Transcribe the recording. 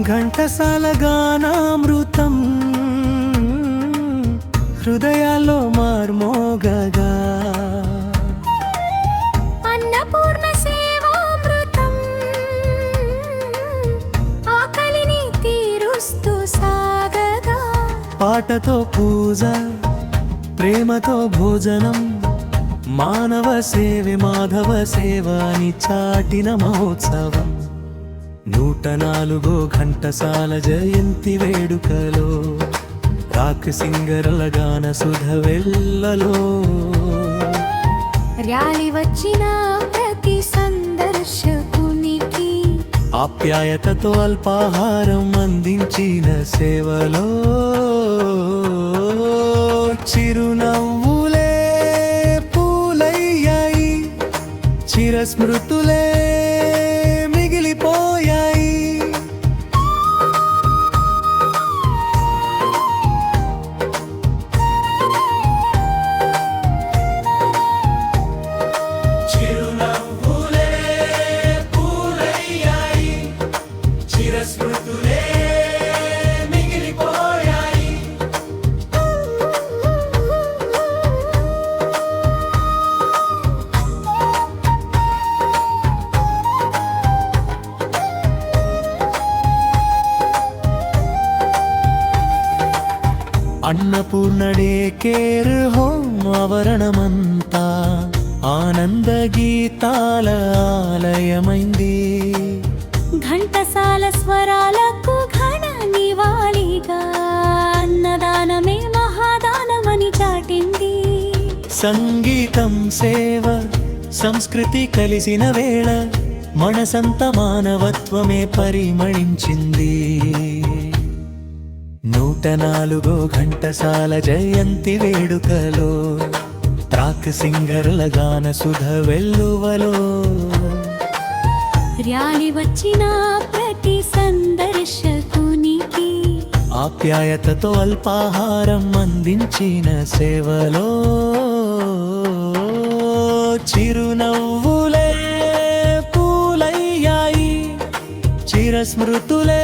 ఘంటసాల గానామృతం హృదయాల్లో మార్మోగగా, అన్నపూర్ణ సేవామృతం ఆకలిని తీరుస్తూ సాగగా, పాటతో పూజ ప్రేమతో భోజనం, మానవ సేవే మాధవ సేవ అని చాటిన మహోత్సవం. 104 ఘంటసాల జయంతి వేడుకలో రాక్ సింగర్ల గాన సుధ వెల్లలో, ర్యాలీ వచ్చిన ప్రతి సందర్శకునికి ఆప్యాయతతో అల్పాహారం అందించిన సేవలో, చిరునవ్వులే పూలయ్యాయి, చిరస్మృతులే మిగిలిపోయాయి. చిరునవ్వులే పూలయ్యాయి, చిరస్మృతులే మిగిలిపోయాయి. అన్నపూర్ణడే కేర్ హోమ్ ఆవరణమంతా ఆనంద గీతాల ఆలయమైంది. ఘంటసాల స్వరాలకు ఘన నివాళిగా అన్నదానమే మహాదానమని చాటింది. సంగీతం సేవ సంస్కృతి కలిసిన వేళ మనసంత మానవత్వమే పరిమళించింది. 104 ఘంటసాల జయంతి వేడుకలో రాక్ సింగర్ల గాన సుధ వెల్లువలో, ర్యాలీ వచ్చిన ప్రతి సందర్శకునికి ఆప్యాయతతో అల్పాహారం అందించిన సేవలో, చిరునవ్వులే పూలయ్యాయి, చిరస్మృతులే